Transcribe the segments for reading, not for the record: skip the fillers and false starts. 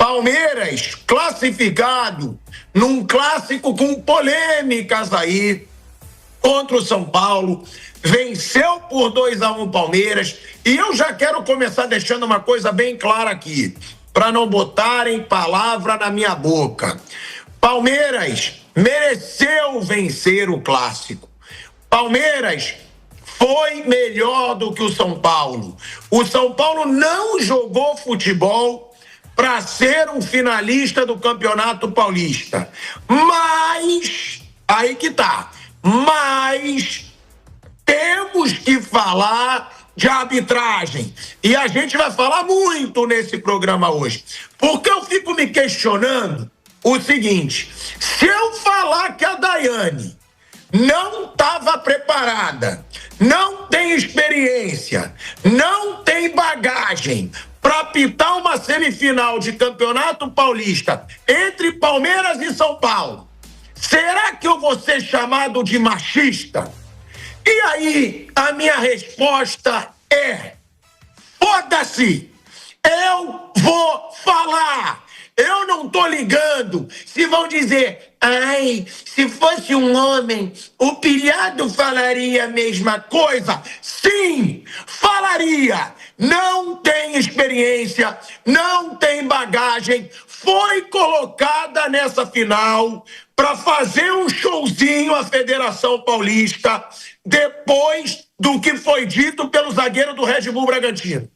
Palmeiras classificado num clássico com polêmicas aí contra o São Paulo, venceu por 2-1 o Palmeiras. E eu já quero começar deixando uma coisa bem clara aqui, para não botarem palavra na minha boca. Palmeiras mereceu vencer o clássico. Palmeiras foi melhor do que o São Paulo. O São Paulo não jogou futebol para ser um finalista do Campeonato Paulista. Mas, aí que tá, mas temos que falar de arbitragem. E a gente vai falar muito nesse programa hoje. Porque eu fico me questionando o seguinte: se eu falar que a Daiane não estava preparada, não tem experiência, não tem bagagem para apitar uma semifinal de Campeonato Paulista entre Palmeiras e São Paulo, será que eu vou ser chamado de machista? E aí, a minha resposta é: foda-se, eu vou falar. Eu não tô ligando se vão dizer, ai, se fosse um homem, o pilhado falaria a mesma coisa. Sim, falaria. Não tem experiência, não tem bagagem, foi colocada nessa final para fazer um showzinho à Federação Paulista depois do que foi dito pelo zagueiro do Red Bull Bragantino.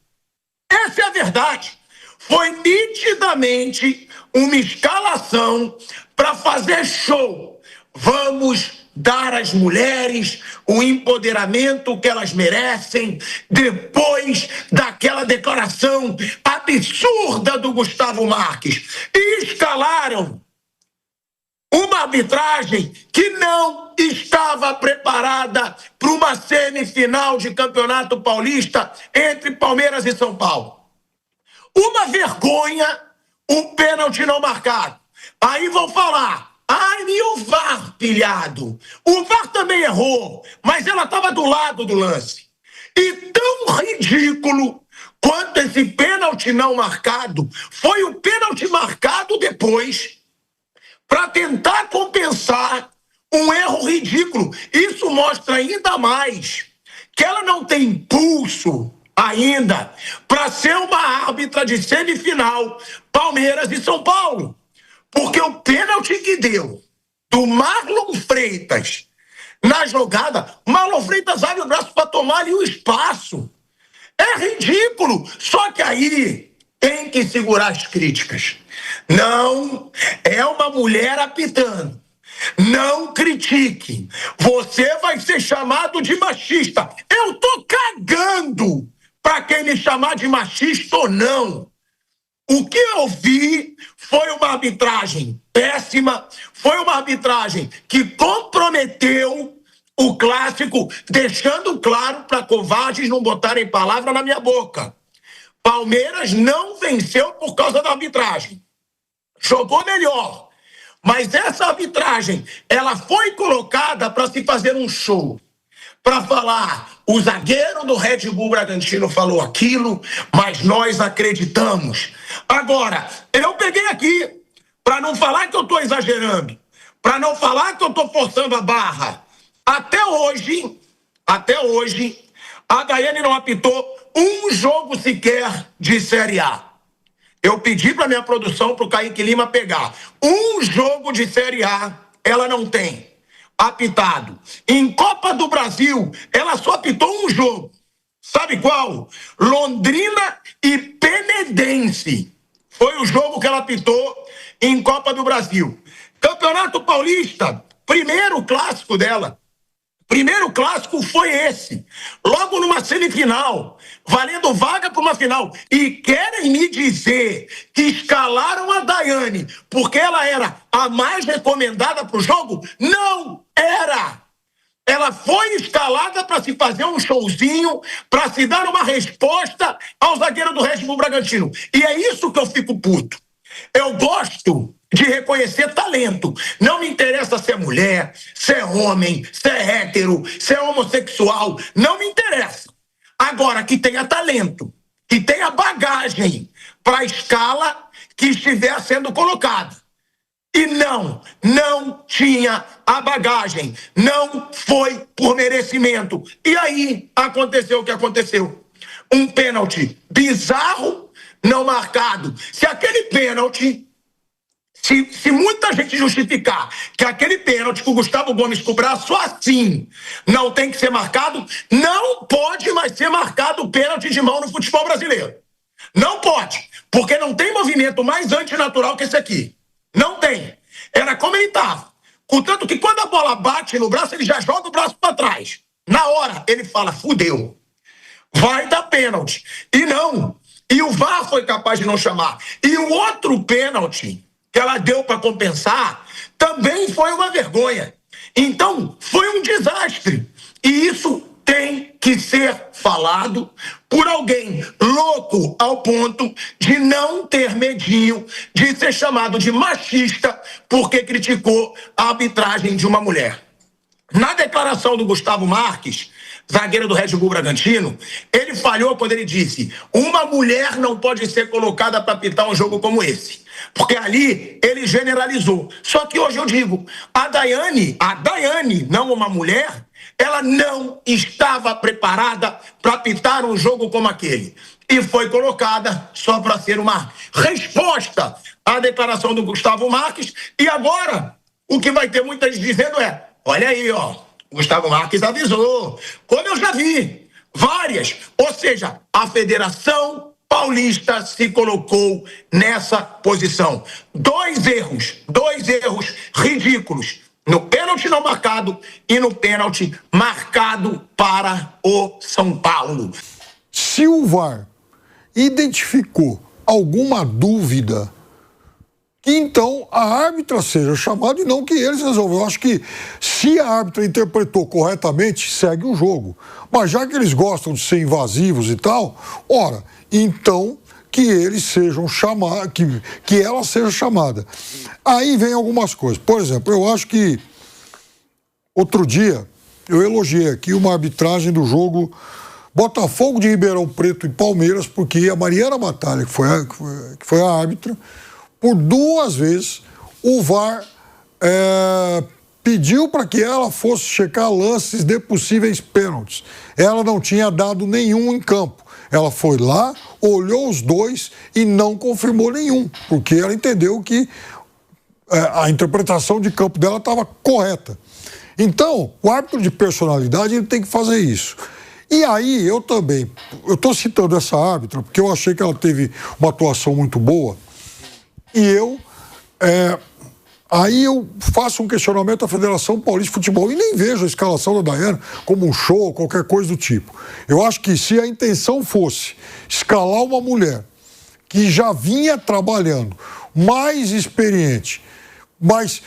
Essa é a verdade. Foi nitidamente uma escalação para fazer show. Vamos dar às mulheres o empoderamento que elas merecem depois daquela declaração absurda do Gustavo Marques. E escalaram uma arbitragem que não estava preparada para uma semifinal de Campeonato Paulista entre Palmeiras e São Paulo. Uma vergonha, o pênalti não marcado. Aí vão falar, ai, e o VAR, pilhado? O VAR também errou, mas ela estava do lado do lance. E tão ridículo quanto esse pênalti não marcado foi o pênalti marcado depois para tentar compensar um erro ridículo. Isso mostra ainda mais que ela não tem pulso ainda para ser uma árbitra de semifinal Palmeiras e São Paulo. Porque o pênalti que deu do Marlon Freitas na jogada, Marlon Freitas abre o braço para tomar ali o espaço. É ridículo. Só que aí tem que segurar as críticas. Não é uma mulher apitando. Não critique. Você vai ser chamado de machista. Eu tô cagando para quem me chamar de machista ou não. O que eu vi foi uma arbitragem péssima, foi uma arbitragem que comprometeu o clássico, deixando claro para covardes não botarem palavra na minha boca. Palmeiras não venceu por causa da arbitragem. Jogou melhor. Mas essa arbitragem, ela foi colocada para se fazer um show. Para falar, o zagueiro do Red Bull Bragantino falou aquilo, mas nós acreditamos. Agora, eu peguei aqui, para não falar que eu estou exagerando, para não falar que eu estou forçando a barra. Até hoje, a Daiane não apitou um jogo sequer de Série A. Eu pedi para minha produção, para o Kaique Lima pegar. Um jogo de Série A, ela não tem apitado. Em Copa do Brasil, ela só apitou um jogo. Sabe qual? Londrina e Penedense. Foi o jogo que ela apitou em Copa do Brasil. Campeonato Paulista, primeiro clássico dela. Primeiro clássico foi esse. Logo numa semifinal, valendo vaga para uma final. E querem me dizer que escalaram a Daiane porque ela era a mais recomendada para o jogo? Não era. Ela foi escalada para se fazer um showzinho, para se dar uma resposta ao zagueiro do Red Bull Bragantino. E é isso que eu fico puto. Eu gosto de reconhecer talento. Não me interessa se é mulher, se é homem, se é hétero, se é homossexual. Não me interessa. Agora, que tenha talento, que tenha bagagem para a escala, que estiver sendo colocada. E não tinha a bagagem, não foi por merecimento. E aí aconteceu o que aconteceu. Um pênalti bizarro, não marcado. Se aquele pênalti, se muita gente justificar que aquele pênalti que o Gustavo Gomes com o braço assim não tem que ser marcado, não pode mais ser marcado o pênalti de mão no futebol brasileiro. Não pode, porque não tem movimento mais antinatural que esse aqui. Não tem. Era como ele estava. Contanto que quando a bola bate no braço, ele já joga o braço para trás. Na hora, ele fala, fudeu. Vai dar pênalti. E não. E o VAR foi capaz de não chamar. E o outro pênalti que ela deu para compensar também foi uma vergonha. Então, foi um desastre. E isso tem que ser falado por alguém louco ao ponto de não ter medinho de ser chamado de machista porque criticou a arbitragem de uma mulher. Na declaração do Gustavo Marques, zagueiro do Red Bull Bragantino, ele falhou quando ele disse: uma mulher não pode ser colocada para apitar um jogo como esse. Porque ali ele generalizou. Só que hoje eu digo, a Daiane, não uma mulher, ela não estava preparada para apitar um jogo como aquele. E foi colocada só para ser uma resposta à declaração do Gustavo Marques. E agora, o que vai ter muita gente dizendo é: olha aí, ó, o Gustavo Marques avisou. Como eu já vi, várias. Ou seja, a Federação Paulista se colocou nessa posição. Dois erros ridículos. No pênalti não marcado e no pênalti marcado para o São Paulo. Se o VAR identificou alguma dúvida, que então a árbitra seja chamada e não que eles resolvam. Eu acho que se a árbitra interpretou corretamente, segue o jogo. Mas já que eles gostam de ser invasivos e tal, ora, então que eles sejam chamados, que ela seja chamada. Aí vem algumas coisas. Por exemplo, eu acho que outro dia eu elogiei aqui uma arbitragem do jogo Botafogo de Ribeirão Preto e Palmeiras, porque a Mariana Batalha, que foi a árbitra, por 2 vezes o VAR pediu para que ela fosse checar lances de possíveis pênaltis. Ela não tinha dado nenhum em campo. Ela foi lá, olhou os 2 e não confirmou nenhum, porque ela entendeu que a interpretação de campo dela estava correta. Então, o árbitro de personalidade ele tem que fazer isso. E aí, eu estou citando essa árbitra, porque eu achei que ela teve uma atuação muito boa, e aí eu faço um questionamento à Federação Paulista de Futebol e nem vejo a escalação da Daiane como um show, qualquer coisa do tipo. Eu acho que se a intenção fosse escalar uma mulher que já vinha trabalhando, mais experiente, mas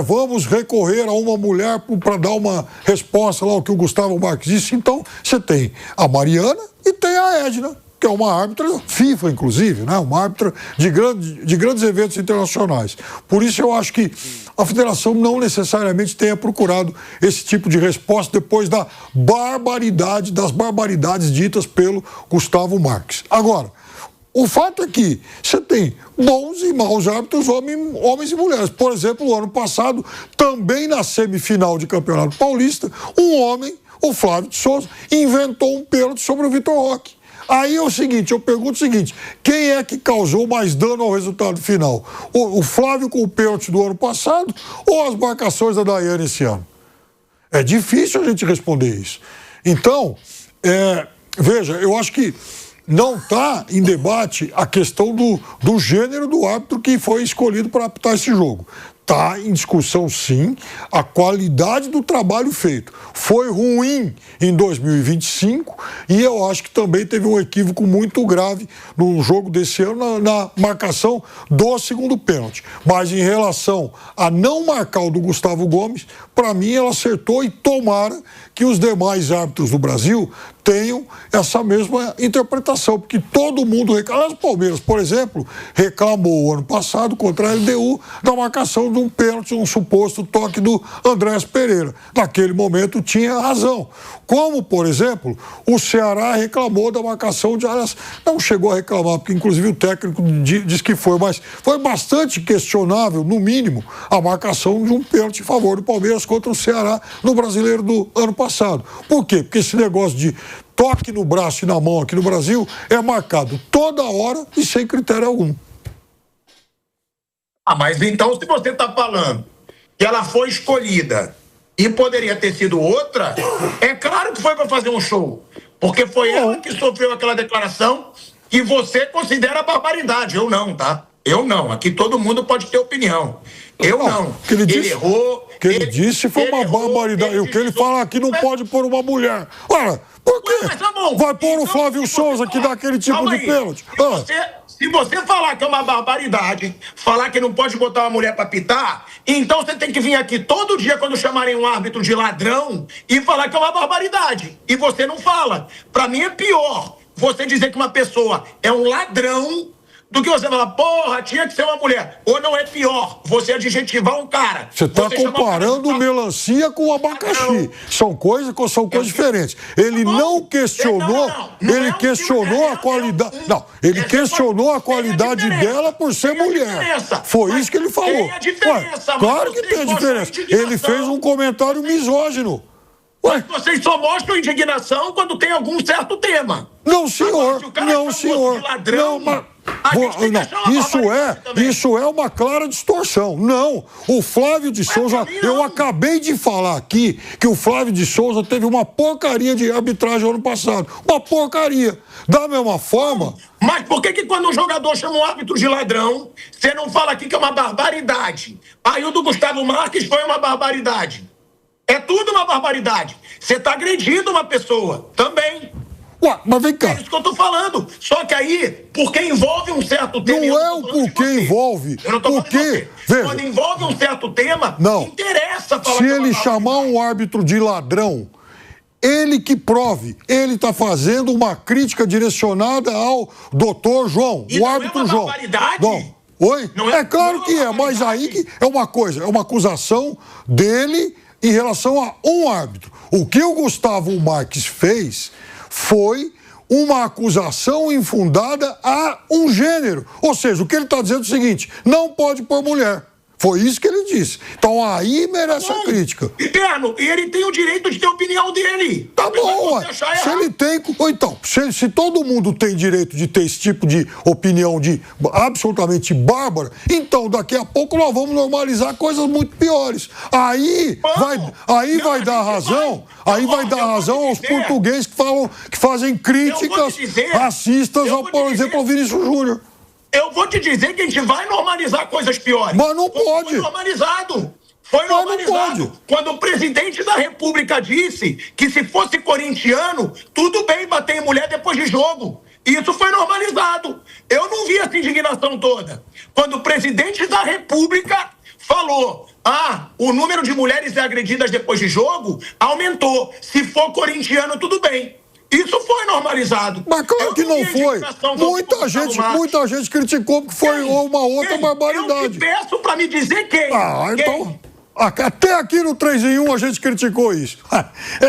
vamos recorrer a uma mulher para dar uma resposta lá ao que o Gustavo Marques disse, então você tem a Mariana e tem a Edna, que é uma árbitra FIFA, inclusive, né? Uma árbitra de grandes eventos internacionais. Por isso eu acho que a federação não necessariamente tenha procurado esse tipo de resposta depois das barbaridades ditas pelo Gustavo Marques. Agora, o fato é que você tem bons e maus árbitros, homens e mulheres. Por exemplo, o ano passado, também na semifinal de Campeonato Paulista, um homem, o Flávio de Souza, inventou um pênalti sobre o Vitor Roque. Aí é o seguinte, eu pergunto o seguinte: quem é que causou mais dano ao resultado final? O Flávio com o pênalti do ano passado ou as marcações da Daiane esse ano? É difícil a gente responder isso. Então, veja, eu acho que não está em debate a questão do gênero do árbitro que foi escolhido para apitar esse jogo. Está em discussão, sim, a qualidade do trabalho feito. Foi ruim em 2025 e eu acho que também teve um equívoco muito grave no jogo desse ano na marcação do segundo pênalti. Mas em relação a não marcar o do Gustavo Gomes, para mim ela acertou e tomara que os demais árbitros do Brasil tenham essa mesma interpretação, porque todo mundo reclama. O Palmeiras, por exemplo, reclamou ano passado contra a LDU da marcação de um pênalti, um suposto toque do Andrés Pereira. Naquele momento tinha razão. Como, por exemplo, o Ceará reclamou da marcação de Arias. Não chegou a reclamar, porque inclusive o técnico diz que foi, mas foi bastante questionável, no mínimo, a marcação de um pênalti em favor do Palmeiras contra o Ceará no Brasileiro do ano passado. Por quê? Porque esse negócio de toque no braço e na mão aqui no Brasil é marcado toda hora e sem critério algum. Mas então, se você está falando que ela foi escolhida e poderia ter sido outra, é claro que foi para fazer um show. Porque foi ela que sofreu aquela declaração que você considera barbaridade. Eu não, tá? Eu não. Aqui todo mundo pode ter opinião. Eu não. Ele errou. O que ele disse foi uma barbaridade. O que ele fala aqui não pode pôr uma mulher. Ora, por quê? Vai pôr o Flávio Souza que dá aquele tipo de pênalti. Se você falar que é uma barbaridade, falar que não pode botar uma mulher para pitar, então você tem que vir aqui todo dia quando chamarem um árbitro de ladrão e falar que é uma barbaridade. E você não fala. Para mim é pior você dizer que uma pessoa é um ladrão do que você falar, porra, tinha que ser uma mulher. Ou não é pior, você adjetivar um cara. Você está comparando melancia com abacaxi. São coisas diferentes. Ele não questionou, ele questionou a qualidade. Não, ele questionou a qualidade dela por ser mulher. Foi isso que ele falou. Claro que tem a diferença. Ele fez um comentário misógino. Mas vocês só mostram indignação quando tem algum certo tema. Não, senhor. Não, senhor. Não, mas... Isso é uma clara distorção. Não, o Flávio de Souza, eu acabei de falar aqui que o Flávio de Souza teve uma porcaria de arbitragem ano passado. Uma porcaria. Da mesma forma... Mas por que quando um jogador chama um árbitro de ladrão, você não fala aqui que é uma barbaridade? Aí o do Gustavo Marques foi uma barbaridade. É tudo uma barbaridade. Você está agredindo uma pessoa também. Ué, mas vem cá. É isso que eu tô falando. Só que aí, porque envolve um certo tema... Não é o porquê envolve. Eu não tô falando de você. Quando envolve um certo tema, não interessa falar. Se ele chamar um árbitro de ladrão, ele que prove. Ele está fazendo uma crítica direcionada ao doutor João, o árbitro João. Não. Oi? É claro que é, mas aí que é uma coisa, é uma acusação dele em relação a um árbitro. O que o Gustavo Marques fez foi uma acusação infundada a um gênero. Ou seja, o que ele está dizendo é o seguinte, não pode pôr mulher. Foi isso que ele disse. Então aí merece a crítica. Interno, e ele tem o direito de ter a opinião dele. Tá bom, ué. Se ele tem... Ou então, se todo mundo tem direito de ter esse tipo de opinião de absolutamente bárbara, então daqui a pouco nós vamos normalizar coisas muito piores. Aí vai dar razão aos portugueses que fazem críticas racistas, por exemplo, ao Vinícius Júnior. Eu vou te dizer que a gente vai normalizar coisas piores. Mas não pode. Foi normalizado. Foi normalizado. Quando o presidente da República disse que se fosse corintiano, tudo bem bater em mulher depois de jogo. Isso foi normalizado. Eu não vi essa indignação toda. Quando o presidente da República falou, o número de mulheres agredidas depois de jogo aumentou. Se for corintiano, tudo bem. Isso foi normalizado. Mas claro que não foi. Muita gente criticou porque foi uma outra barbaridade. Eu te peço para me dizer quem. Então... Até aqui no 3 em 1 a gente criticou isso.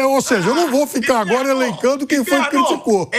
Ou seja, eu não vou ficar agora elencando quem foi que criticou.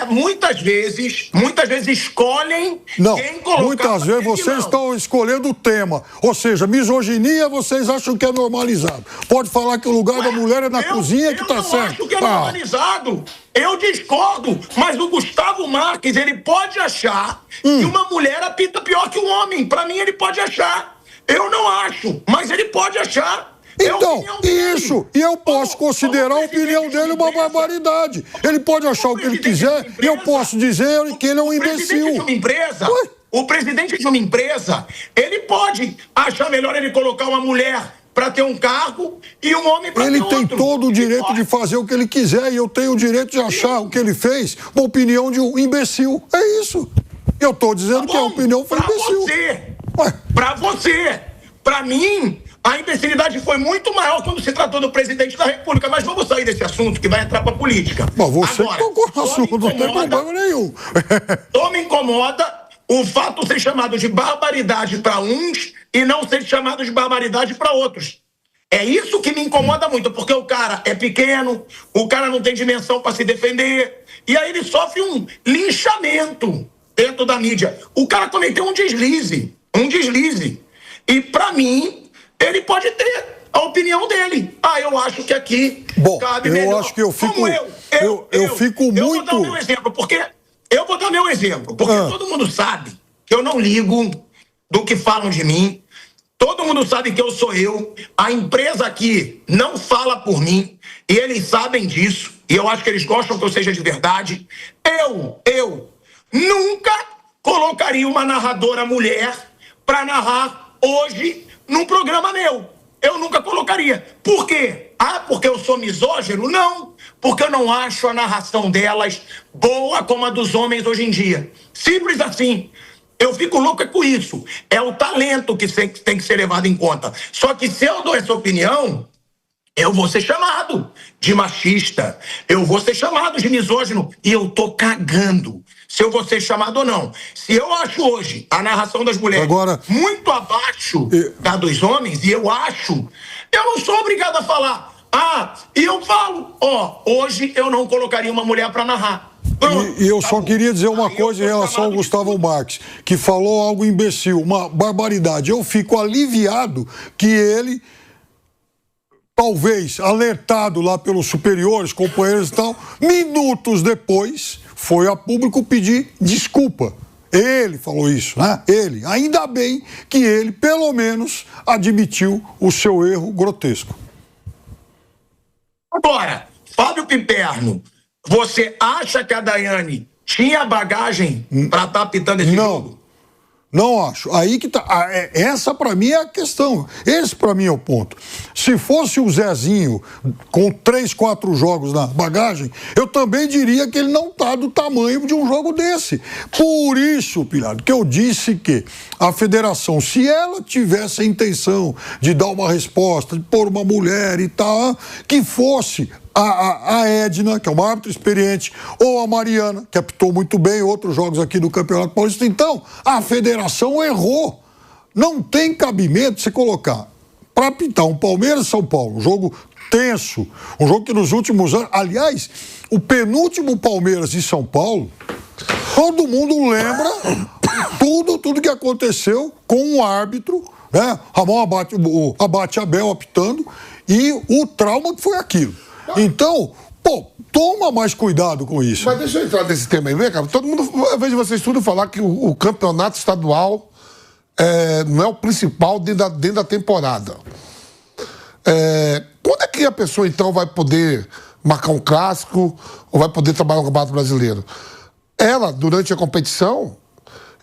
Muitas vezes escolhem quem colocar. Muitas vezes vocês estão escolhendo o tema. Ou seja, misoginia vocês acham que é normalizado. Pode falar que o lugar da mulher é na cozinha que tá certo. Eu acho que é normalizado. Eu discordo, mas o Gustavo Marques, ele pode achar que uma mulher apita pior que um homem. Para mim, ele pode achar. Eu não acho, mas ele pode achar. Então, isso. E eu posso considerar a opinião dele uma barbaridade. Ele pode achar o que ele quiser e eu posso dizer que ele é um imbecil. O presidente de uma empresa, ele pode achar melhor ele colocar uma mulher para ter um cargo e um homem para ter outro. Ele tem todo o direito de fazer o que ele quiser e eu tenho o direito de achar o que ele fez uma opinião de um imbecil. É isso. Eu estou dizendo que a opinião foi imbecil. Pra você. Pra mim, A imbecilidade foi muito maior quando se tratou do presidente da República. Mas vamos sair desse assunto que vai entrar para a política. Bom, você tocou no assunto, não tem problema nenhum. Só me incomoda o fato de ser chamado de barbaridade para uns e não ser chamado de barbaridade para outros. É isso que me incomoda muito, porque o cara é pequeno, o cara não tem dimensão para se defender, e aí ele sofre um linchamento dentro da mídia. O cara cometeu um deslize. E para mim, ele pode ter a opinião dele. Eu acho que aqui cabe melhor. Eu acho que eu fico... Eu fico muito... Eu vou dar meu exemplo, porque todo mundo sabe que eu não ligo do que falam de mim. Todo mundo sabe que eu sou eu. A empresa aqui não fala por mim. E eles sabem disso. E eu acho que eles gostam que eu seja de verdade. Eu nunca colocaria uma narradora mulher para narrar hoje num programa meu. Eu nunca colocaria. Por quê? Porque eu sou misógino? Não. Porque eu não acho a narração delas boa como a dos homens hoje em dia. Simples assim. Eu fico louco com isso. É o talento que tem que ser levado em conta. Só que se eu dou essa opinião, eu vou ser chamado de machista. Eu vou ser chamado de misógino. E eu tô cagando se eu vou ser chamado ou não. Se eu acho hoje a narração das mulheres muito abaixo da dos homens, e eu não sou obrigado a falar. E eu falo, hoje eu não colocaria uma mulher para narrar. E eu só queria dizer uma coisa em relação ao Gustavo Marques, que falou algo imbecil, uma barbaridade. Eu fico aliviado que ele, talvez alertado lá pelos superiores, companheiros e tal, minutos depois foi a público pedir desculpa. Ele falou isso, né? Ele. Ainda bem que ele, pelo menos, admitiu o seu erro grotesco. Agora, Fábio Piperno, você acha que a Daiane tinha bagagem para estar apitando esse jogo? Não acho. Aí que tá. Essa para mim é a questão. Esse para mim é o ponto. Se fosse o Zezinho com 3, 4 jogos na bagagem, eu também diria que ele não tá do tamanho de um jogo desse. Por isso, Pilhado, que eu disse que a federação, se ela tivesse a intenção de dar uma resposta, de pôr uma mulher e tal, que fosse a Edna, que é uma árbitra experiente, ou a Mariana, que apitou muito bem outros jogos aqui do Campeonato Paulista. Então, a federação errou. Não tem cabimento você colocar para apitar um Palmeiras e São Paulo, um jogo tenso, um jogo que nos últimos anos... Aliás, o penúltimo Palmeiras e São Paulo, todo mundo lembra tudo que aconteceu com o árbitro, né? Ramon Abate Abel apitando, e o trauma que foi aquilo. Então, toma mais cuidado com isso. Mas deixa eu entrar nesse tema aí, vem cá. Todo mundo, eu vejo vocês tudo falar que o campeonato estadual não é o principal dentro da temporada. Quando é que a pessoa, então, vai poder marcar um clássico ou vai poder trabalhar no Campeonato Brasileiro? Ela, durante a competição,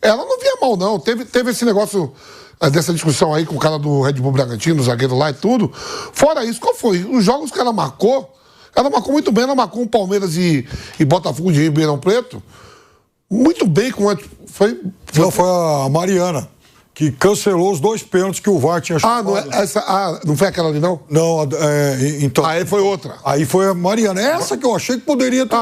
ela não via mal, não. Teve esse negócio dessa discussão aí com o cara do Red Bull Bragantino, o zagueiro lá e tudo. Fora isso, qual foi? Os jogos que ela marcou muito bem. Ela marcou um Palmeiras e Botafogo de Ribeirão Preto muito bem. Foi a Mariana, que cancelou os 2 pênaltis que o VAR tinha chamado. Não foi aquela ali, não? Não, então... Aí foi outra. Aí foi a Mariana. Essa que eu achei que poderia ter...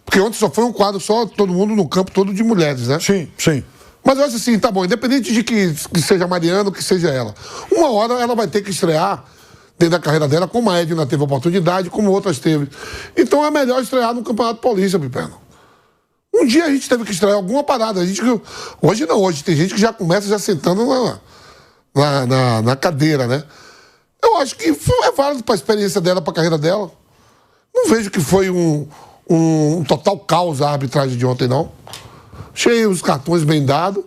Porque ontem só foi um quadro, só todo mundo no campo, todo de mulheres, né? Sim. Mas eu acho assim, tá bom, independente de que seja a Mariana ou que seja ela, uma hora ela vai ter que estrear dentro da carreira dela, como a Edna teve oportunidade, como outras teve. Então é melhor estrear no Campeonato Paulista, Piperno. Um dia a gente teve que estrear alguma parada. Hoje tem gente que já começa já sentando na cadeira, né? Eu acho que é válido para a experiência dela, para a carreira dela. Não vejo que foi um total caos a arbitragem de ontem, não. Achei os cartões bem dados.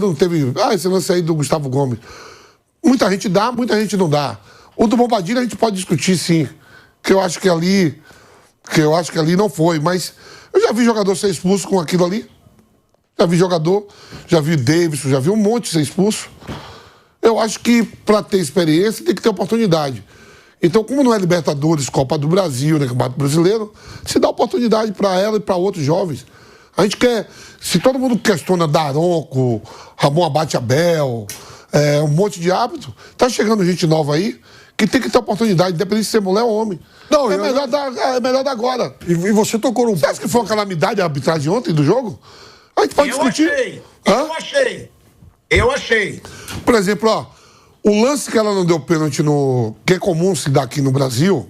Não teve... esse lance aí do Gustavo Gomes. Muita gente dá, muita gente não dá. O do Bobadilha a gente pode discutir, sim. Que eu acho que ali não foi. Mas eu já vi jogador ser expulso com aquilo ali. Já vi Davidson, já vi um monte ser expulso. Eu acho que para ter experiência tem que ter oportunidade. Então, como não é Libertadores, Copa do Brasil, né, Campeonato Brasileiro, se dá oportunidade para ela e para outros jovens. A gente quer... Se todo mundo questiona Daronco, Ramon Abate Abel, um monte de hábito, tá chegando gente nova aí que tem que ter oportunidade, independente de ser mulher ou homem. Não, é melhor da agora. E você tocou no... Você acha que foi uma calamidade a arbitragem ontem do jogo? A gente pode discutir. Eu achei. Por exemplo, ó, o lance que ela não deu pênalti que é comum se dar aqui no Brasil,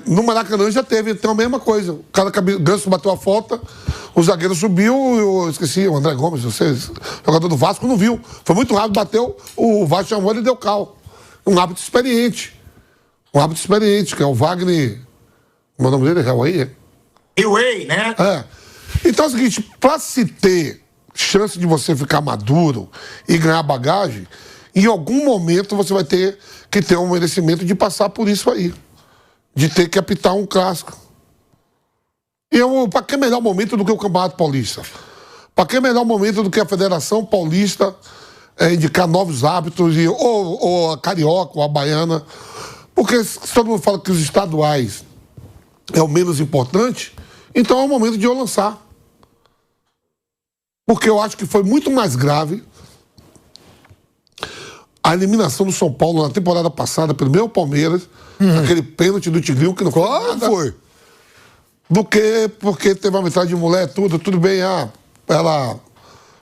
no Maracanã já teve então a mesma coisa. O cara, Ganso bateu a falta, o zagueiro subiu, eu esqueci, o André Gomes, jogador do Vasco, não viu. Foi muito rápido, bateu, o Vasco chamou ele e deu cal. Um árbitro experiente. Que é o Wagner. O nome dele é Hellway, Hellway, né? Então é o seguinte, pra se ter chance de você ficar maduro e ganhar bagagem, em algum momento você vai ter que ter um merecimento de passar por isso aí. De ter que apitar um clássico. E para que melhor momento do que o Campeonato Paulista? Para que melhor momento do que a Federação Paulista indicar novos hábitos, ou a Carioca, ou a Baiana? Porque se todo mundo fala que os estaduais é o menos importante, então é o momento de eu lançar. Porque eu acho que foi muito mais grave a eliminação do São Paulo na temporada passada pelo meu Palmeiras, aquele pênalti do Tigrinho que não foi nada, do que porque teve uma metade de mulher, tudo bem, ela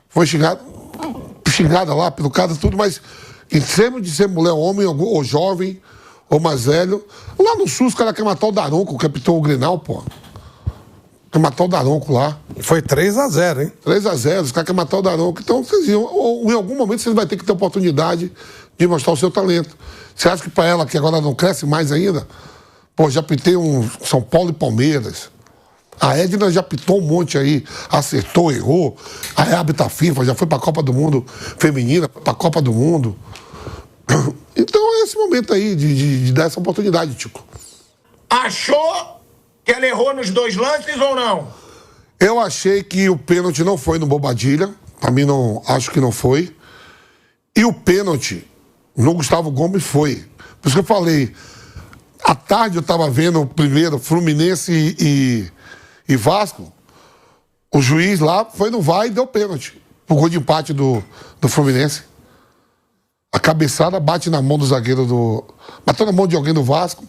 foi xingada lá pelo cara, tudo, mas em termos de ser mulher, homem, ou jovem, ou mais velho, lá no Sul os caras querem matar o Daronco, que apitou o Grenal, pô. Quer matar o Daronco lá. Foi 3-0, hein? 3-0, os caras querem matar o Daronco. Então, em algum momento, vocês vão ter que ter oportunidade de mostrar o seu talento. Você acha que pra ela, que agora não cresce mais ainda, pô, já pitei um São Paulo e Palmeiras. A Edna já pitou um monte aí, acertou, errou. A árbitra FIFA já foi pra Copa do Mundo feminina, pra Copa do Mundo. Então é esse momento aí de dar essa oportunidade, Tico. Achou que ela errou nos 2 lances ou não? Eu achei que o pênalti não foi no Bobadilha. Pra mim, não, acho que não foi. E o pênalti no Gustavo Gomes foi. Por isso que eu falei. À tarde eu tava vendo o primeiro Fluminense e Vasco. O juiz lá foi no VAR e deu pênalti. O gol de empate do Fluminense. A cabeçada bate na mão do zagueiro bateu na mão de alguém do Vasco.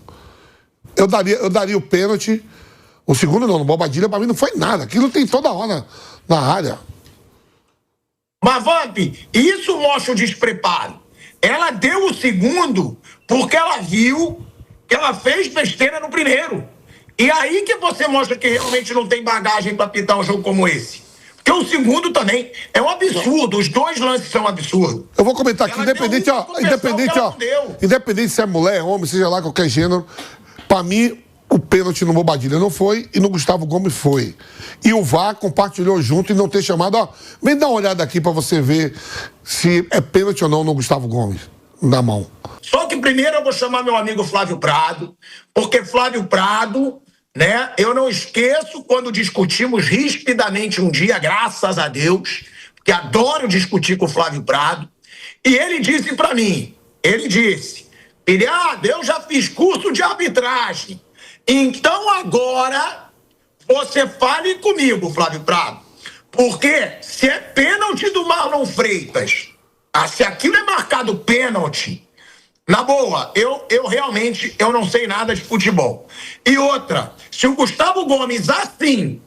Eu daria o pênalti. O segundo não, no Bobadilha, pra mim não foi nada. Aquilo tem toda hora na área. Mas, Vamp, isso mostra o despreparo. Ela deu o segundo porque ela viu que ela fez besteira no primeiro. E aí que você mostra que realmente não tem bagagem pra pitar um jogo como esse. Porque o segundo também é um absurdo. Os 2 lances são absurdos. Eu vou comentar aqui, independente se é mulher, homem, seja lá qualquer gênero, pra mim, o pênalti no Bobadilha não foi e no Gustavo Gomes foi. E o VAR compartilhou junto e não ter chamado, vem dar uma olhada aqui pra você ver se é pênalti ou não no Gustavo Gomes, na mão. Só que primeiro eu vou chamar meu amigo Flávio Prado, porque Flávio Prado, né, eu não esqueço quando discutimos rispidamente um dia, graças a Deus, que adoro discutir com o Flávio Prado, e ele disse pra mim, Pilhado, eu já fiz curso de arbitragem. Então agora você fale comigo, Flávio Prado. Porque se é pênalti do Marlon Freitas, se aquilo é marcado pênalti, na boa, eu realmente não sei nada de futebol. E outra, se o Gustavo Gomes assim,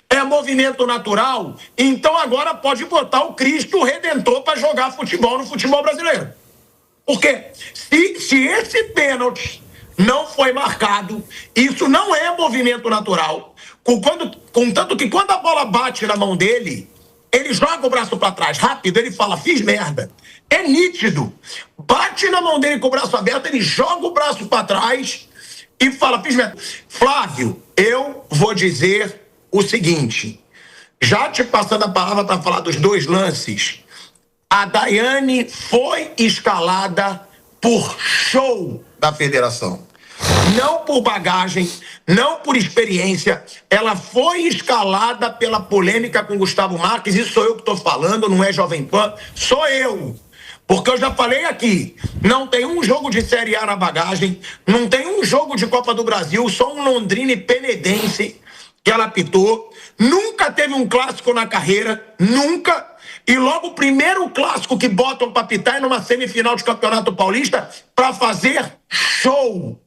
é movimento natural, então agora pode botar o Cristo Redentor para jogar futebol no futebol brasileiro. Porque se esse pênalti não foi marcado, isso não é movimento natural. Contanto que quando a bola bate na mão dele, ele joga o braço para trás rápido, ele fala, fiz merda. É nítido. Bate na mão dele com o braço aberto, ele joga o braço para trás e fala, fiz merda. Flávio, eu vou dizer o seguinte, já te passando a palavra para falar dos 2 lances, a Daiane foi escalada por show da federação. Não por bagagem, não por experiência. Ela foi escalada pela polêmica com Gustavo Marques. Isso sou eu que estou falando, não é Jovem Pan. Sou eu. Porque eu já falei aqui, não tem um jogo de Série A na bagagem, não tem um jogo de Copa do Brasil, só um Londrina e Penedense. que ela apitou, nunca teve um clássico na carreira, nunca. E logo o primeiro clássico que botam para apitar é numa semifinal de Campeonato Paulista para fazer show.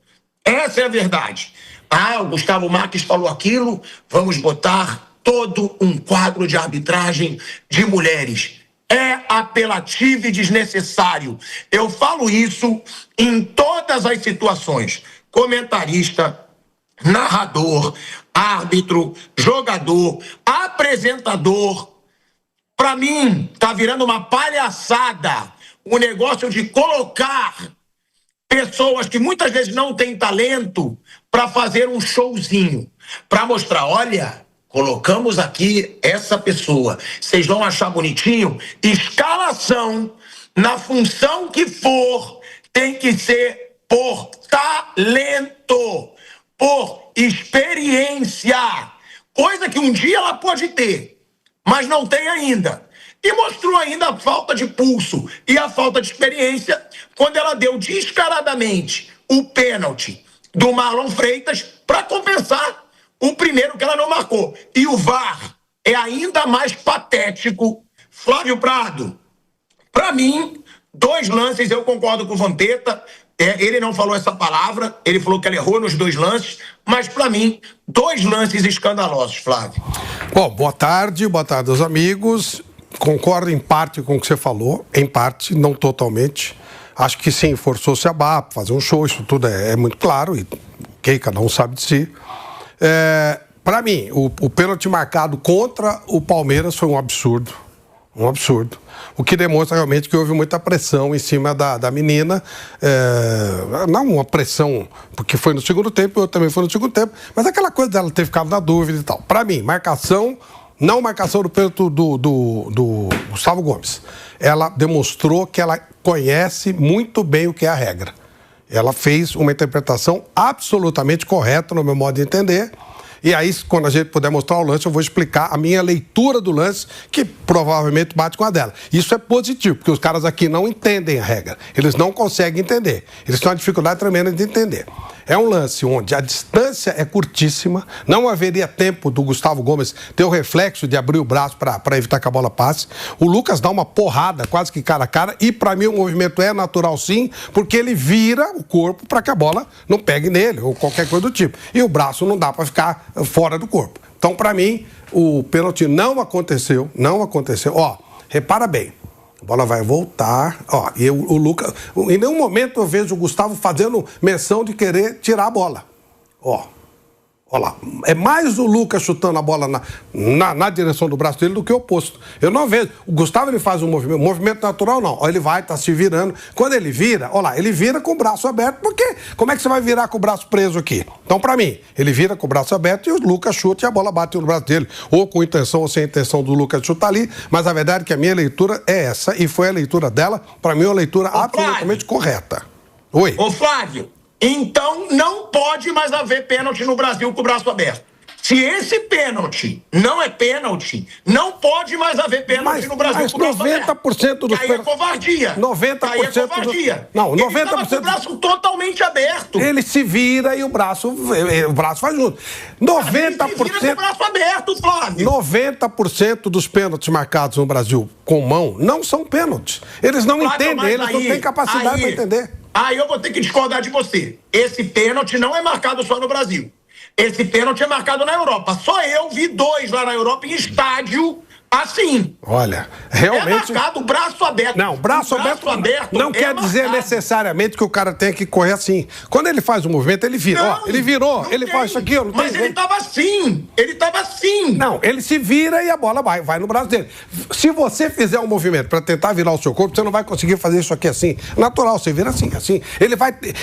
Essa é a verdade. Ah, o Gustavo Marques falou aquilo, vamos botar todo um quadro de arbitragem de mulheres. É apelativo e desnecessário. Eu falo isso em todas as situações. Comentarista, narrador, árbitro, jogador, apresentador. Para mim, tá virando uma palhaçada o negócio de colocar pessoas que muitas vezes não têm talento para fazer um showzinho, para mostrar, olha, colocamos aqui essa pessoa, vocês vão achar bonitinho, escalação, na função que for, tem que ser por talento, por experiência, coisa que um dia ela pode ter, mas não tem ainda. E mostrou ainda a falta de pulso e a falta de experiência quando ela deu descaradamente o pênalti do Marlon Freitas para compensar o primeiro que ela não marcou. E o VAR é ainda mais patético. Flávio Prado, para mim, 2 lances, eu concordo com o Vampeta, ele não falou essa palavra, ele falou que ela errou nos 2 lances, mas para mim, 2 lances escandalosos, Flávio. Bom, boa tarde aos amigos. Concordo em parte com o que você falou, em parte, não totalmente. Acho que sim, forçou-se a barra para fazer um show, isso tudo é muito claro, e ok, cada um sabe de si. Para mim, o pênalti marcado contra o Palmeiras foi um absurdo. Um absurdo. O que demonstra realmente que houve muita pressão em cima da menina. Não uma pressão, porque foi no segundo tempo, eu também fui no segundo tempo, mas aquela coisa dela ter ficado na dúvida e tal. Para mim, não marcação do pênalti do Gustavo Gomes. Ela demonstrou que ela conhece muito bem o que é a regra. Ela fez uma interpretação absolutamente correta, no meu modo de entender. E aí, quando a gente puder mostrar o lance, eu vou explicar a minha leitura do lance, que provavelmente bate com a dela. Isso é positivo, porque os caras aqui não entendem a regra. Eles não conseguem entender. Eles têm uma dificuldade tremenda de entender. É um lance onde a distância é curtíssima, não haveria tempo do Gustavo Gomes ter o reflexo de abrir o braço para evitar que a bola passe. O Lucas dá uma porrada quase que cara a cara e para mim o movimento é natural sim, porque ele vira o corpo para que a bola não pegue nele ou qualquer coisa do tipo. E o braço não dá para ficar fora do corpo. Então para mim o pênalti não aconteceu. Ó, repara bem. A bola vai voltar, ó, e o Lucas... Em nenhum momento eu vejo o Gustavo fazendo menção de querer tirar a bola. Ó lá. É mais o Lucas chutando a bola na direção do braço dele do que o oposto. Eu não vejo. O Gustavo, ele faz um movimento natural não. Ó, ele vai, tá se virando. Quando ele vira, ó lá, ele vira com o braço aberto, porque como é que você vai virar com o braço preso aqui? Então, pra mim, ele vira com o braço aberto e o Lucas chuta e a bola bate no braço dele. Ou com intenção ou sem intenção do Lucas chutar ali. Mas a verdade é que a minha leitura é essa e foi a leitura dela, pra mim, uma leitura absolutamente correta. Oi. Ô, Flávio. Então não pode mais haver pênalti no Brasil com o braço aberto. Se esse pênalti não é pênalti, não pode mais haver pênalti no Brasil com o braço aberto. 90% dos pênaltis... Aí é covardia. 90% aí é covardia. Não, 90%... Ele tava com o braço totalmente aberto. Ele se vira e o braço faz junto. 90%... Ele se vira com o braço aberto, Flávio. 90% dos pênaltis marcados no Brasil com mão não são pênaltis. Eles não entendem, eles não têm capacidade para entender. Aí eu vou ter que discordar de você. Esse pênalti não é marcado só no Brasil. Esse pênalti é marcado na Europa. Só eu vi 2 lá na Europa em estádio assim. Olha, realmente... É marcado braço aberto. Não, braço aberto não quer dizer necessariamente que o cara tem que correr assim. Quando ele faz o movimento, ele vira. Não, ó, ele virou, ele faz isso aqui. Mas ele tava assim. Não, ele se vira e a bola vai no braço dele. Se você fizer um movimento para tentar virar o seu corpo, você não vai conseguir fazer isso aqui assim. Natural, você vira assim.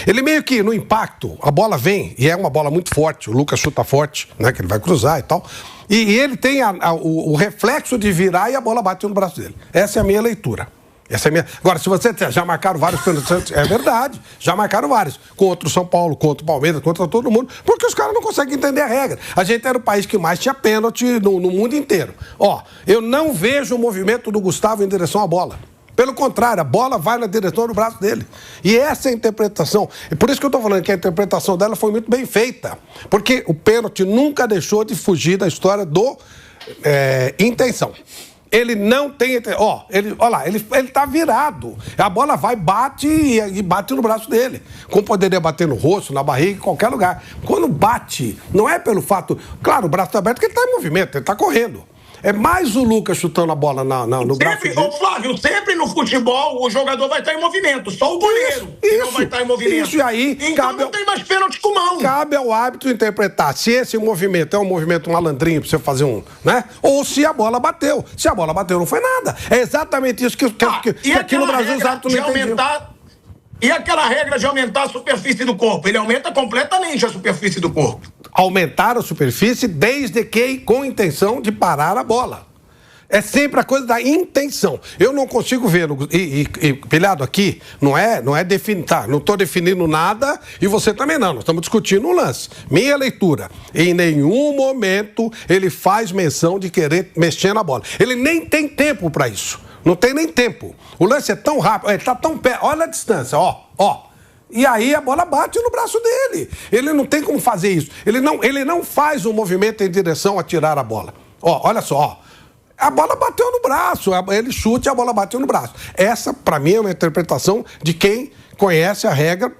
Ele meio que no impacto, a bola vem, e é uma bola muito forte, o Lucas chuta forte, né, que ele vai cruzar e tal. E ele tem o reflexo de virar e a bola bate no braço dele. Essa é a minha leitura. Agora, se você já marcaram vários pênaltis, é verdade, já marcaram vários. Contra o São Paulo, contra o Palmeiras, contra todo mundo, porque os caras não conseguem entender a regra. A gente era o país que mais tinha pênalti no mundo inteiro. Ó, eu não vejo o movimento do Gustavo em direção à bola. Pelo contrário, a bola vai na direção do braço dele. E essa é a interpretação. E por isso que eu estou falando que a interpretação dela foi muito bem feita. Porque o pênalti nunca deixou de fugir da história do intenção. Ele não tem... Olha lá, ele tá virado. A bola vai, bate e bate no braço dele. Como poderia bater no rosto, na barriga, em qualquer lugar. Quando bate, não é pelo fato... Claro, o braço está aberto porque ele está em movimento, ele está correndo. É mais o Lucas chutando a bola no braço dele. Ô, Flávio, sempre no futebol o jogador vai estar em movimento. Só o goleiro que não vai estar em movimento. Isso, e aí... Então não tem mais pênalti com mão. Cabe ao árbitro interpretar se esse movimento é um movimento malandrinho pra você fazer né? Ou se a bola bateu. Se a bola bateu, não foi nada. É exatamente isso que aqui no Brasil os árbitros não entendiam. E aquela regra de aumentar a superfície do corpo? Ele aumenta completamente a superfície do corpo. Aumentar a superfície desde que com intenção de parar a bola. É sempre a coisa da intenção. Eu não consigo ver, Pilhado, aqui, não é definir, tá? Não estou definindo nada e você também não. Nós estamos discutindo um lance. Minha leitura, em nenhum momento ele faz menção de querer mexer na bola. Ele nem tem tempo para isso. Não tem nem tempo. O lance é tão rápido, ele está tão perto. Olha a distância, ó. E aí a bola bate no braço dele. Ele não tem como fazer isso. Ele não faz um movimento em direção a tirar a bola. Olha só, a bola bateu no braço. Ele chuta e a bola bateu no braço. Essa, para mim, é uma interpretação de quem conhece a regra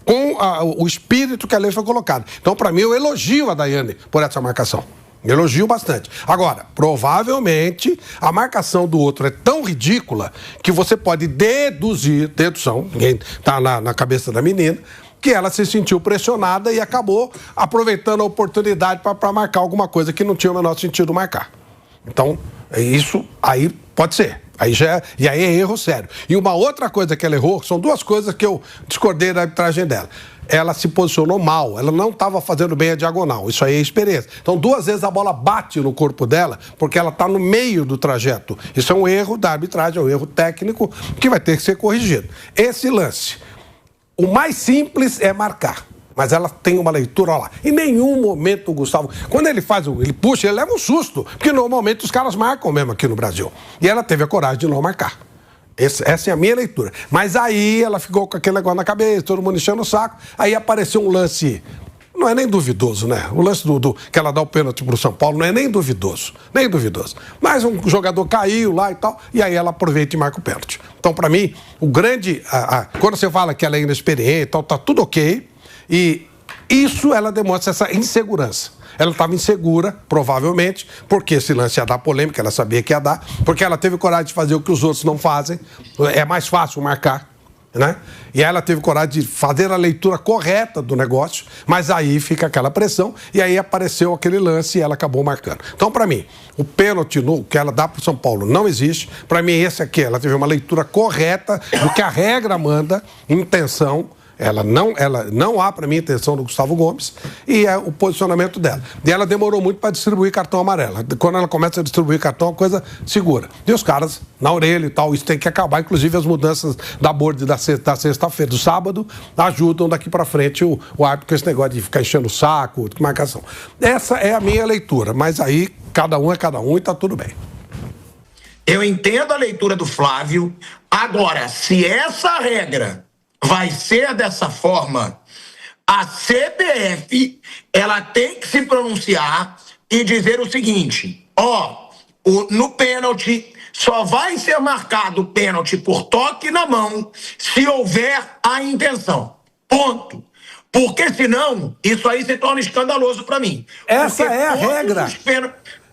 com o espírito que a lei foi colocada. Então, para mim, eu elogio a Daiane por essa marcação. Elogio bastante. Agora, provavelmente, a marcação do outro é tão ridícula que você pode dedução, ninguém está na cabeça da menina, que ela se sentiu pressionada e acabou aproveitando a oportunidade para marcar alguma coisa que não tinha o menor sentido marcar. Então, isso aí pode ser. Aí é erro sério. E uma outra coisa que ela errou, são duas coisas que eu discordei da arbitragem dela. Ela se posicionou mal, ela não estava fazendo bem a diagonal, isso aí é experiência. Então, 2 vezes a bola bate no corpo dela, porque ela está no meio do trajeto. Isso é um erro da arbitragem, é um erro técnico que vai ter que ser corrigido. Esse lance, o mais simples é marcar. Mas ela tem uma leitura, olha lá. Em nenhum momento o Gustavo, quando ele puxa, ele leva um susto, porque normalmente os caras marcam mesmo aqui no Brasil. E ela teve a coragem de não marcar. Essa é a minha leitura. Mas aí ela ficou com aquele negócio na cabeça, todo mundo enchendo o saco. Aí apareceu um lance, não é nem duvidoso, né? O lance que ela dá o pênalti pro São Paulo não é nem duvidoso. Nem duvidoso. Mas um jogador caiu lá e tal, e aí ela aproveita e marca o pênalti. Então, para mim, o grande... quando você fala que ela é inexperiente e tal, tá tudo ok. E isso ela demonstra essa insegurança. Ela estava insegura, provavelmente, porque esse lance ia dar polêmica, ela sabia que ia dar, porque ela teve coragem de fazer o que os outros não fazem, é mais fácil marcar, né? E ela teve coragem de fazer a leitura correta do negócio, mas aí fica aquela pressão, e aí apareceu aquele lance e ela acabou marcando. Então, para mim, o pênalti que ela dá para o São Paulo não existe. Para mim, esse aqui, ela teve uma leitura correta do que a regra manda, intenção. Não há, para mim, intenção do Gustavo Gomes e é o posicionamento dela. E ela demorou muito para distribuir cartão amarelo. Quando ela começa a distribuir cartão, a coisa segura. E os caras na orelha e tal, isso tem que acabar. Inclusive, as mudanças da board da sexta-feira, do sábado, ajudam daqui para frente o árbitro com esse negócio de ficar enchendo o saco, de marcação. Essa é a minha leitura, mas aí cada um é cada um e tá tudo bem. Eu entendo a leitura do Flávio. Agora, se essa regra vai ser dessa forma, a CBF ela tem que se pronunciar e dizer o seguinte: no pênalti só vai ser marcado o pênalti por toque na mão se houver a intenção. Ponto. Porque senão isso aí se torna escandaloso para mim. Essa é a regra.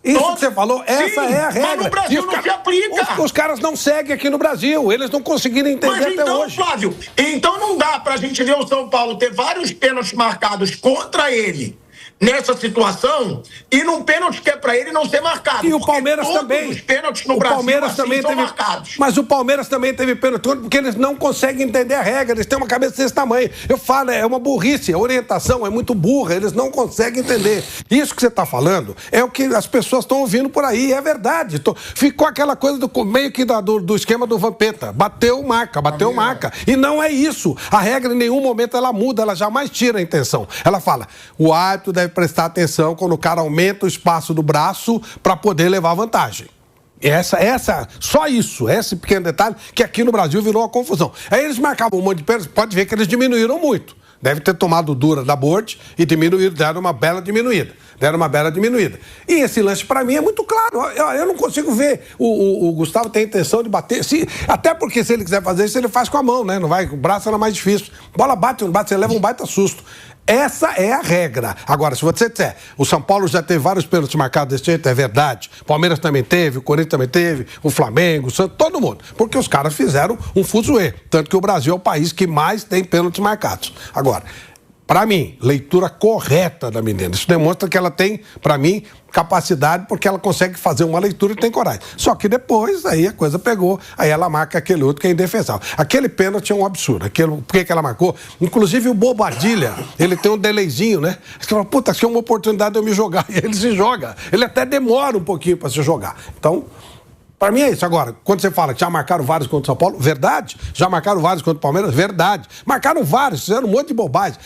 Isso que você falou, essa é a regra. Mas no Brasil não se aplica. Os caras não seguem aqui no Brasil, eles não conseguiram entender até hoje. Flávio, então não dá pra gente ver o São Paulo ter vários pênaltis marcados contra ele nessa situação e num pênalti que é pra ele não ser marcado. E o Palmeiras também. Os pênaltis no Brasil Palmeiras também são marcados. Mas o Palmeiras também teve pênalti porque eles não conseguem entender a regra, eles têm uma cabeça desse tamanho. Eu falo, é uma burrice, a orientação é muito burra, eles não conseguem entender. Isso que você está falando é o que as pessoas estão ouvindo por aí, é verdade. Ficou aquela coisa meio que do esquema do Vampeta. Bateu, marca. E não é isso. A regra em nenhum momento ela muda, ela jamais tira a intenção. Ela fala, o árbitro deve prestar atenção quando o cara aumenta o espaço do braço para poder levar vantagem. Só isso, esse pequeno detalhe, que aqui no Brasil virou uma confusão. Aí eles marcavam um monte de pênalti, pode ver que eles diminuíram muito. Deve ter tomado dura da Bolt e diminuíram, deram uma bela diminuída. E esse lance, para mim, é muito claro. Eu não consigo ver o Gustavo ter a intenção de bater. Até porque, se ele quiser fazer isso, ele faz com a mão, né? Não vai, o braço era mais difícil. Bola bate, não bate, você leva um baita susto. Essa é a regra. Agora, se você disser, o São Paulo já teve vários pênaltis marcados desse jeito, é verdade. O Palmeiras também teve, o Corinthians também teve, o Flamengo, o Santos, todo mundo. Porque os caras fizeram um fuzuê. Tanto que o Brasil é o país que mais tem pênaltis marcados. Agora, para mim, leitura correta da menina. Isso demonstra que ela tem, para mim, capacidade, porque ela consegue fazer uma leitura e tem coragem. Só que depois, aí a coisa pegou, aí ela marca aquele outro que é indefensável. Aquele pênalti é um absurdo. Por que ela marcou? Inclusive o Bobadilha, ele tem um delayzinho, né? Você fala, puta, aqui é uma oportunidade de eu me jogar. E ele se joga. Ele até demora um pouquinho para se jogar. Então, para mim é isso. Agora, quando você fala que já marcaram vários contra o São Paulo, verdade. Já marcaram vários contra o Palmeiras, verdade. Marcaram vários, fizeram um monte de bobagem.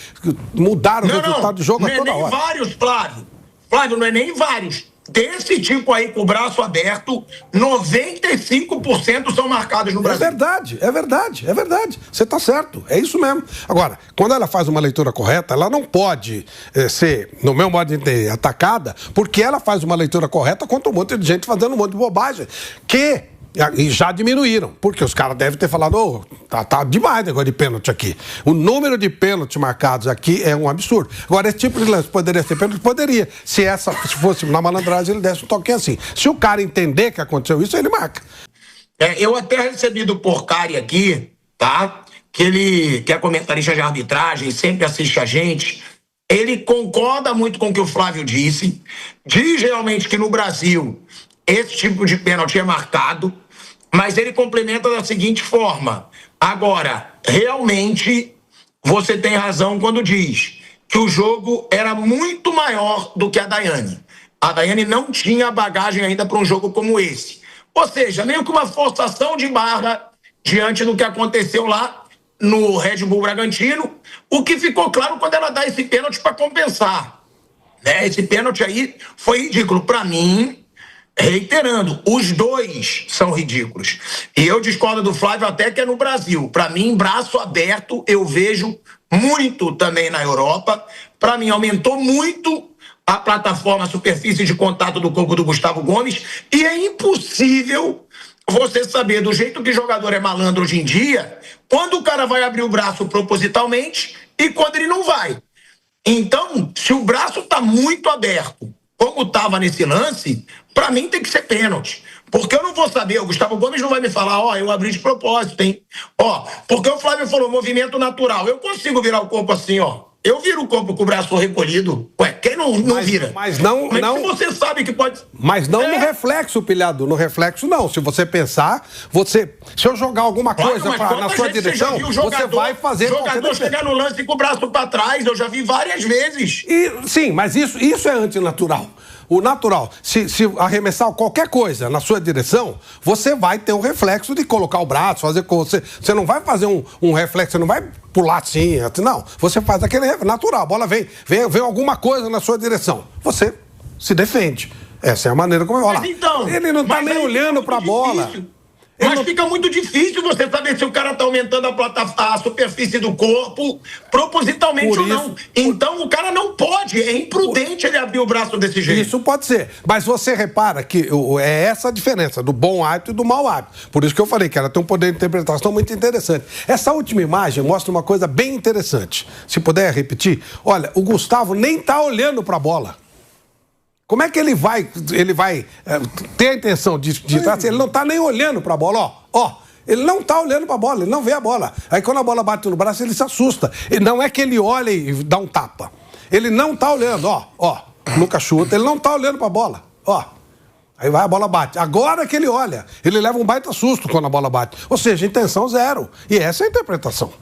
Mudaram o resultado do jogo a toda hora. Não é nem vários, Flávio. Flávio, não é nem vários. Desse tipo aí, com o braço aberto, 95% são marcados no Brasil. É verdade. Você está certo, é isso mesmo. Agora, quando ela faz uma leitura correta, ela não pode ser, no meu modo de entender, atacada, porque ela faz uma leitura correta contra um monte de gente fazendo um monte de bobagem, e já diminuíram, porque os caras devem ter falado, tá demais o negócio de pênalti aqui. O número de pênaltis marcados aqui é um absurdo. Agora, esse tipo de lance poderia ser pênalti? Poderia. Se fosse na malandragem, ele desse um toque assim. Se o cara entender que aconteceu isso, ele marca. Eu até recebi do Porcari aqui, tá? Que é comentarista de arbitragem, sempre assiste a gente. Ele concorda muito com o que o Flávio disse. Diz realmente que no Brasil esse tipo de pênalti é marcado. Mas ele complementa da seguinte forma. Agora, realmente, você tem razão quando diz que o jogo era muito maior do que a Daiane. A Daiane não tinha bagagem ainda para um jogo como esse. Ou seja, meio que uma forçação de barra diante do que aconteceu lá no Red Bull Bragantino, o que ficou claro quando ela dá esse pênalti para compensar. Né? Esse pênalti aí foi ridículo. Para mim, reiterando, os dois são ridículos. E eu discordo do Flávio até que é no Brasil. Para mim, braço aberto, eu vejo muito também na Europa. Para mim, aumentou muito a plataforma, a superfície de contato do corpo do Gustavo Gomes. E é impossível você saber, do jeito que jogador é malandro hoje em dia, quando o cara vai abrir o braço propositalmente e quando ele não vai. Então, se o braço está muito aberto, como estava nesse lance, para mim tem que ser pênalti. Porque eu não vou saber, o Gustavo Gomes não vai me falar, eu abri de propósito, hein? Porque o Flávio falou movimento natural. Eu consigo virar o corpo assim, Eu viro o corpo com o braço recolhido. Quem não vira? Mas não... Mas você sabe que pode... Mas não no reflexo, pilhado. No reflexo, não. Se você pensar, se eu jogar alguma coisa na sua direção, você vai fazer... O jogador chegar no lance com o braço para trás, eu já vi várias vezes. Sim, mas isso é antinatural. O natural, se arremessar qualquer coisa na sua direção, você vai ter o reflexo de colocar o braço, fazer com você. Você não vai fazer um reflexo, você não vai pular assim, não. Você faz aquele natural, a bola vem alguma coisa na sua direção. Você se defende. Essa é a maneira como eu falo. Então, ele não tá nem olhando pra bola. Mas fica muito difícil você saber se o cara tá aumentando a superfície do corpo propositalmente ou não. Então o cara não pode, é imprudente ele abrir o braço desse jeito. Isso pode ser, mas você repara que é essa a diferença do bom hábito e do mau hábito. Por isso que eu falei que ela tem um poder de interpretação muito interessante. Essa última imagem mostra uma coisa bem interessante. Se puder repetir, olha, o Gustavo nem tá olhando pra bola. Como é que ele vai ter a intenção de ele não está nem olhando para a bola, ele não está olhando para a bola, ele não vê a bola. Aí quando a bola bate no braço, ele se assusta. E não é que ele olha e dá um tapa. Ele não está olhando, Lucas chuta, ele não está olhando para a bola, Aí vai, a bola bate. Agora que ele olha, ele leva um baita susto quando a bola bate. Ou seja, intenção zero. E essa é a interpretação.